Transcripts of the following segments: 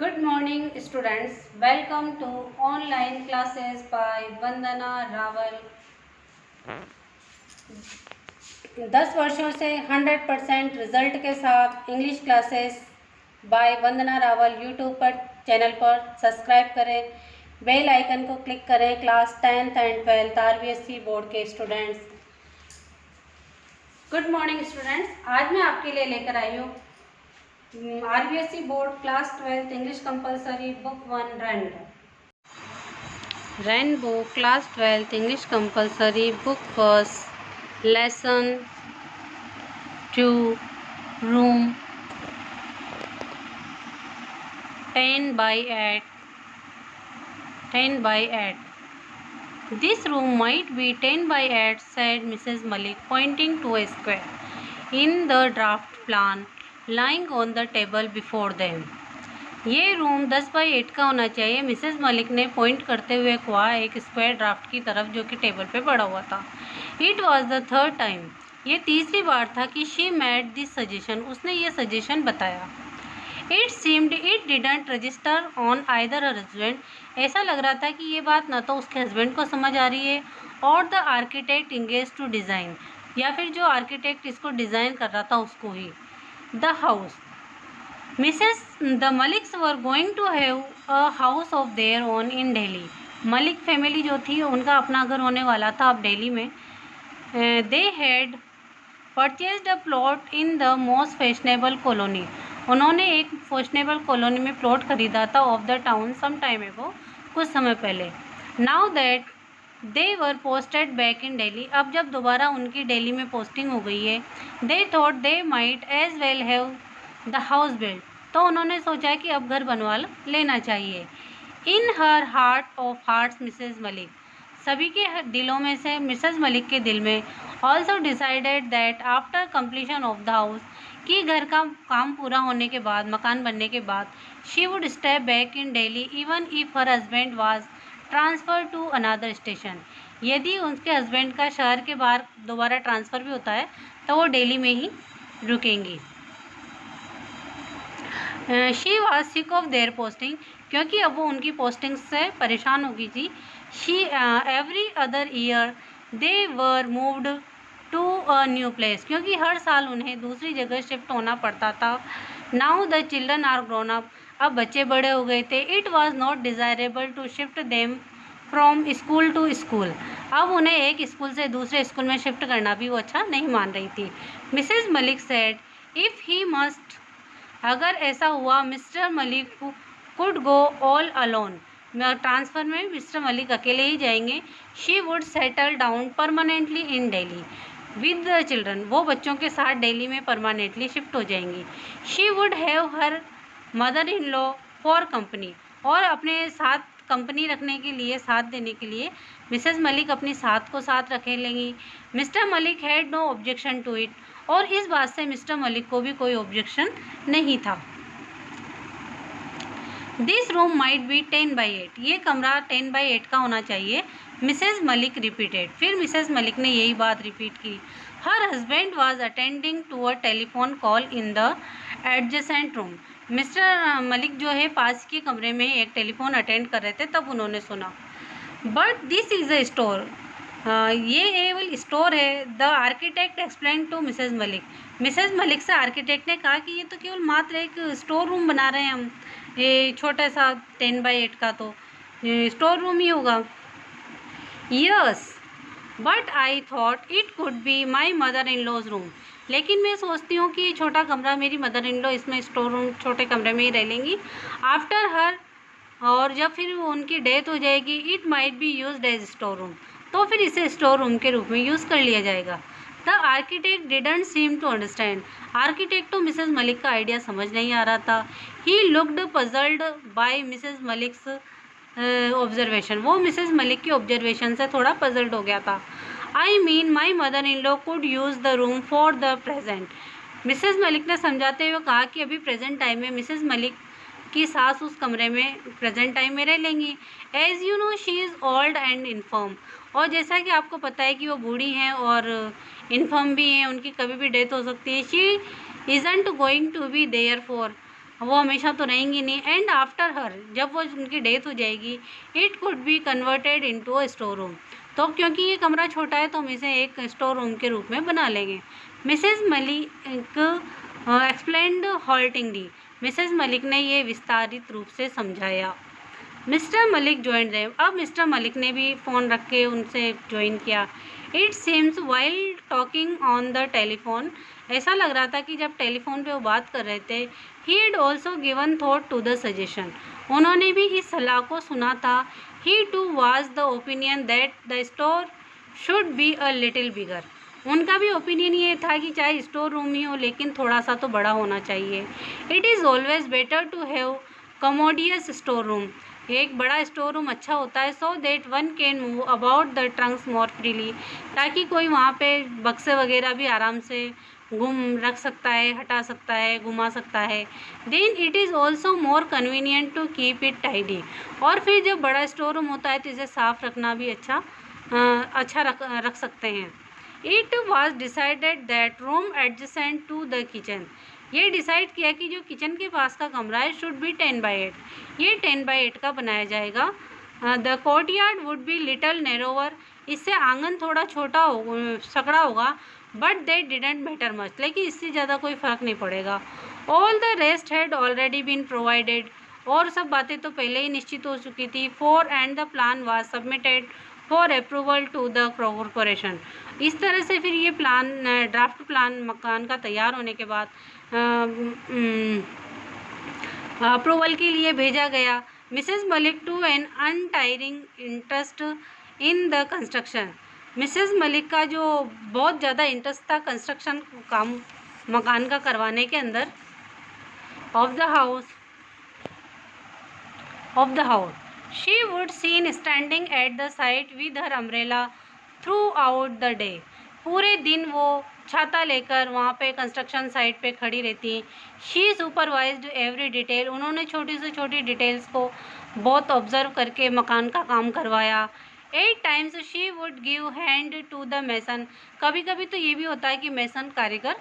Good morning students. Welcome to online classes by वंदना रावल। 10 वर्षों से 100% result के साथ इंग्लिश क्लासेस बाय वंदना रावल यूट्यूब पर चैनल पर सब्सक्राइब करें, बेल आइकन को क्लिक करें। Class 10th and 12th RBSC board के स्टूडेंट्स, गुड मॉर्निंग स्टूडेंट्स। आज मैं आपके लिए लेकर आई हूँ RBSC board class 12th English compulsory book 1 rainbow class 12th English compulsory book first lesson 2 room 10 by 8. This room might be 10 by 8, said Mrs. Malik, pointing to a square in the draft plan lying on the table before them. ये room 10 by 8 का होना चाहिए, Mrs Malik ने point करते हुए कहा एक square draft की तरफ जो कि टेबल पे पड़ा हुआ था। It was the third time, ये तीसरी बार था कि शी मेड दिस सजेशन, उसने ये सजेशन बताया। It seemed it didn't register on either her husband, ऐसा लग रहा था कि ये बात ना तो उसके हस्बैंड को समझ आ रही है और the architect engage to design, या फिर जो आर्किटेक्ट इसको डिज़ाइन कर रहा था उसको ही। The house, Mrs the Maliks were going to have a house of their own in Delhi, Malik family जो थी उनका अपना घर होने वाला था अब दिल्ली में। They had purchased a plot in the most fashionable colony, उन्होंने एक फैशनेबल कॉलोनी में प्लॉट खरीदा था of the town some time ago, कुछ समय पहले। Now that they were posted back in Delhi, अब जब दोबारा उनकी दिल्ली में पोस्टिंग हो गई है, they thought they might as well have the house build, तो उन्होंने सोचा कि अब घर बनवा लेना चाहिए। In her heart of hearts Mrs Malik, सभी के दिलों में से मिसेस मलिक के दिल में, also decided that after completion of the house, कि घर का काम पूरा होने के बाद, मकान बनने के बाद, she would step back in Delhi even if her husband was transfer to another station, यदि उनके हस्बैंड का शहर के बाहर दोबारा ट्रांसफ़र भी होता है तो वो दिल्ली में ही रुकेंगी। She was sick of their posting, क्योंकि अब वो उनकी पोस्टिंग से परेशान हो गई थी। She every other year they were moved to a new place, क्योंकि हर साल उन्हें दूसरी जगह शिफ्ट होना पड़ता था। Now the children are grown up, अब बच्चे बड़े हो गए थे। It was not desirable to shift them from school to school, अब उन्हें एक स्कूल से दूसरे स्कूल में शिफ्ट करना भी वो अच्छा नहीं मान रही थी। Mrs Malik said if he must, अगर ऐसा हुआ Mr Malik could go all alone, transfer में मिस्टर मलिक अकेले ही जाएंगे। She would settle down permanently in Delhi with the children, वो बच्चों के साथ दिल्ली में परमानेंटली शिफ्ट हो जाएंगी। She would have her mother in law for company, और अपने साथ कंपनी रखने के लिए, साथ देने के लिए मिसेस मलिक अपनी साथ को साथ रखे लेंगी। Mr Malik had no objection to it, और इस बात से मिस्टर मलिक को भी कोई ऑब्जेक्शन नहीं था। This room might be 10 by 8, ये कमरा 10 by 8 का होना चाहिए। मिसेस मलिक रिपीटेड, फिर मिसेस मलिक ने यही बात रिपीट की। Her husband was attending to a telephone call in the adjacent room, Mr Malik जो है पास के कमरे में एक टेलीफोन अटेंड कर रहे थे, तब उन्होंने सुना। But this is a store, ये केवल स्टोर है। The architect explain to Mrs Malik, Mrs Malik से आर्किटेक्ट ने कहा कि ये तो केवल मात्र एक स्टोर रूम बना रहे हैं हम, ये छोटा सा 10 by 8 का तो स्टोर रूम ही होगा। Yes but I thought it could be my mother in law's room, लेकिन मैं सोचती हूँ कि छोटा कमरा मेरी मदर इन लॉ इसमें स्टोर रूम छोटे कमरे में ही रह लेंगी। आफ्टर हर, और जब फिर उनकी डेथ हो जाएगी, it might be used as store room, तो फिर इसे स्टोर रूम के रूप में यूज़ कर लिया जाएगा। The architect didn't seem to understand, architect तो मिसेस मलिक का आइडिया समझ नहीं आ रहा था। He looked puzzled by Mrs Malik's observation, वो मिसेस मलिक की ऑब्जर्वेशन से थोड़ा पजल्ड हो गया था। I mean my mother in law could use the room for the present, Mrs Malik ने समझाते हुए कहा कि अभी प्रेजेंट टाइम में मिसेस मलिक की सास उस कमरे में प्रेजेंट टाइम में रह लेंगी। As you know she is old and inform, और जैसा कि आपको पता है कि वो बूढ़ी हैं और इन्फर्म भी हैं, उनकी कभी भी डेथ हो सकती है। She isn't going to be there for, वो हमेशा तो रहेंगी नहीं। एंड आफ्टर हर, जब वो उनकी डेथ हो जाएगी, it could be converted into a store room. तो क्योंकि ये कमरा छोटा है तो हम इसे एक स्टोर रूम के रूप में बना लेंगे। Mrs Malik explained haltingly, Mrs Malik ने ये विस्तारित रूप से समझाया। मिस्टर मलिक ज्वाइन देम, अब मिस्टर मलिक ने भी फ़ोन रख के उनसे ज्वाइन किया। It seems while talking on the telephone, ऐसा लग रहा था कि जब टेलीफोन पे वो बात कर रहे थे, he had also given thought to the suggestion, उन्होंने भी इस सलाह को सुना था। He too was the opinion that the store should be a little bigger, उनका भी ओपिनियन ये था कि चाहे स्टोर रूम ही हो लेकिन थोड़ा सा तो बड़ा होना चाहिए। It is always better to have commodious store room, एक बड़ा स्टोर रूम अच्छा होता है, so that one can move about the trunks more freely, ताकि कोई वहाँ पे बक्से वगैरह भी आराम से घूम रख सकता है, हटा सकता है, घुमा सकता है। Then it is also more convenient to keep it tidy, और फिर जब बड़ा स्टोर रूम होता है तो इसे साफ़ रखना भी अच्छा रख सकते हैं। It was decided that room adjacent to the kitchen, ये डिसाइड किया कि जो किचन के पास का कमरा है शुड बी 10/8, ये 10/8 का बनाया जाएगा। The courtyard would be little narrower, इससे आंगन थोड़ा छोटा सकड़ा होगा, but they didn't matter much, लेकिन इससे ज़्यादा कोई फ़र्क नहीं पड़ेगा। All the rest had already been provided, और सब बातें तो पहले ही निश्चित हो चुकी थी। And the plan was submitted for approval to the corporation, इस तरह से फिर ये प्लान, ड्राफ्ट प्लान मकान का तैयार होने के बाद अप्रूवल के लिए भेजा गया। Mrs Malik took an untiring interest in the construction, Mrs Malik का जो बहुत ज़्यादा इंटरेस्ट था कंस्ट्रक्शन काम मकान का करवाने के अंदर, of the house she would seen standing at the site with her umbrella throughout the day, पूरे दिन वो छाता लेकर वहाँ पे कंस्ट्रक्शन साइट पे खड़ी रहती। शी सुपरवाइज्ड एवरी डिटेल, उन्होंने छोटी से छोटी डिटेल्स को बहुत ऑब्जर्व करके मकान का काम करवाया। 8 times she would give hand to the mason, कभी कभी तो ये भी होता है कि मैसन कारीगर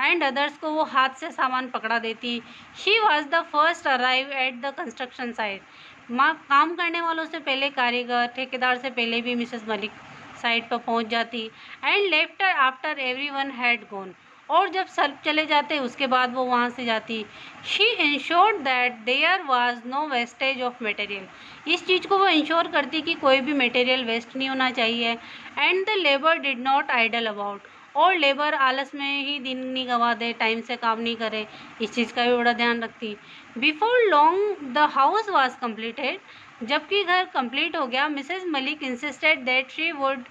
एंड अदर्स को वो हाथ से सामान पकड़ा देती। She was the first arrive at the construction site, काम करने वालों से पहले कारीगर, ठेकेदार से पहले भी मिसेस मलिक साइट पर पहुंच जाती। And left after everyone had gone, और जब सब चले जाते उसके बाद वो वहाँ से जाती। She ensured that there was no wastage of material, इस चीज़ को वो इंश्योर करती कि कोई भी मटेरियल वेस्ट नहीं होना चाहिए। And the labour did not idle about, और लेबर आलस में ही दिन नहीं गवा दे, टाइम से काम नहीं करे, इस चीज़ का भी बड़ा ध्यान रखती। Before long the house was completed, जबकि घर कंप्लीट हो गया, Mrs Malik insisted that she would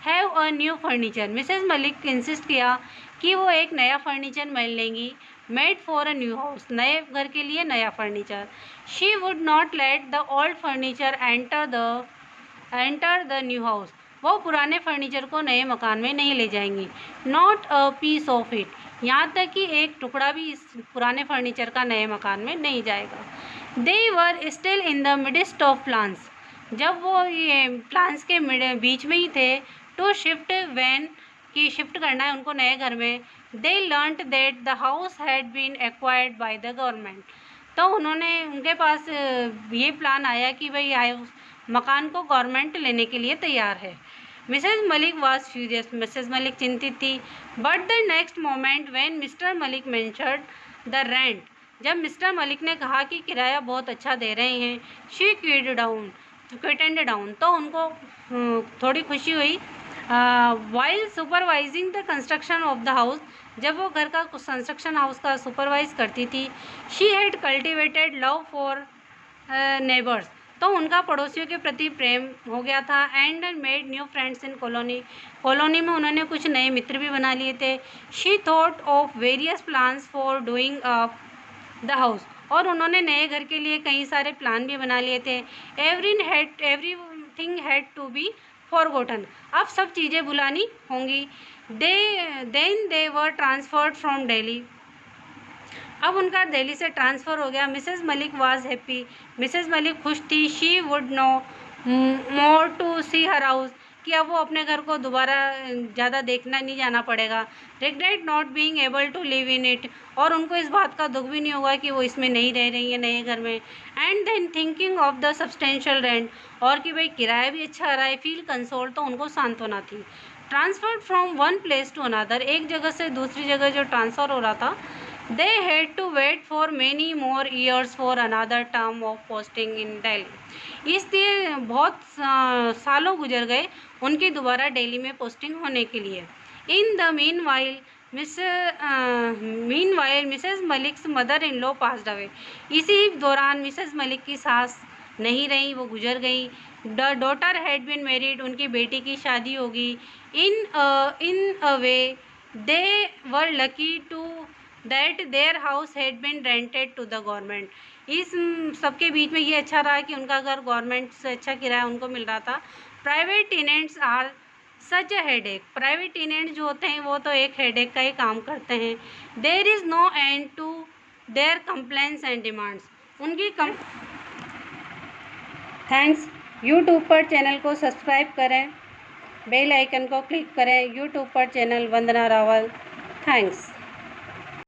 have a new furniture, Mrs Malik insist किया कि वो एक नया फर्नीचर मिल लेंगी, made for a new house, नए घर के लिए नया furniture. She would not let the old furniture enter the new house, वो पुराने फर्नीचर को नए मकान में नहीं ले जाएंगी। Not a piece of it, यहाँ तक कि एक टुकड़ा भी इस पुराने फर्नीचर का नए मकान में नहीं जाएगा। They were still in the midst of plans, जब वो ये प्लान्स के बीच में ही थे, टू शिफ्ट वैन की शिफ्ट करना है उनको नए घर में। They learned that the house had been acquired by the government, तो उनके पास ये प्लान आया कि भाई हाउस मकान को गवर्नमेंट लेने के लिए तैयार है। Mrs Malik was furious, Mrs Malik चिंतित थी। But the next moment when mister Malik mentioned the rent, जब मिस्टर मलिक ने कहा कि किराया बहुत अच्छा दे रहे हैं, शी क्विटेंड डाउन, तो उनको थोड़ी खुशी हुई। While supervising the construction of the house, जब वो घर का कंस्ट्रक्शन हाउस का सुपरवाइज करती थी, she had cultivated love for neighbours, तो उनका पड़ोसियों के प्रति प्रेम हो गया था। And made new friends in colony में उन्होंने कुछ नए मित्र भी बना लिए थे। She thought of various plans for doing up the house, और उन्होंने नए घर के लिए कई सारे प्लान भी बना लिए थे। Everything had to be forgotten, अब सब चीज़ें भुलानी होंगी। Then they were transferred from Delhi, अब उनका दिल्ली से ट्रांसफ़र हो गया। Mrs Malik was happy, Mrs Malik खुश थी। She would no more to see her house, कि अब वो अपने घर को दोबारा ज़्यादा देखना नहीं जाना पड़ेगा। Regret not being able to live in it, और उनको इस बात का दुख भी नहीं होगा कि वो इसमें नहीं रह रही है नए घर में। And than thinking of the substantial rent, और कि भाई किराया भी अच्छा आ रहा है, फील कंसोल, तो उनको सांत्वना थी। Transferred from one place to another, एक जगह से दूसरी जगह जो ट्रांसफ़र हो रहा था, they had to wait for many more years for another term of posting in Delhi। इसलिए बहुत सालों गुजर गए उनकी दोबारा दिल्ली में पोस्टिंग होने के लिए। In the meanwhile Mrs Malik's mother in law passed away, इसी दौरान मिसेस मलिक की सास नहीं रही, वो गुजर गई। The daughter had been married, उनकी बेटी की शादी होगी। In a way they were lucky to that their house had been rented to the government. इस सबके बीच में ये अच्छा रहा कि उनका घर गवर्नमेंट से अच्छा किराया उनको मिल रहा था। Private tenants are such a headache, private tenant जो होते हैं वो तो एक हेडेक का ही काम करते हैं। There is no end to their complaints and demands, उनकी थैंक्स। यूट्यूब पर चैनल को सब्सक्राइब करें, बेल आइकन को क्लिक करें। यूट्यूब पर चैनल वंदना रावल। थैंक्स।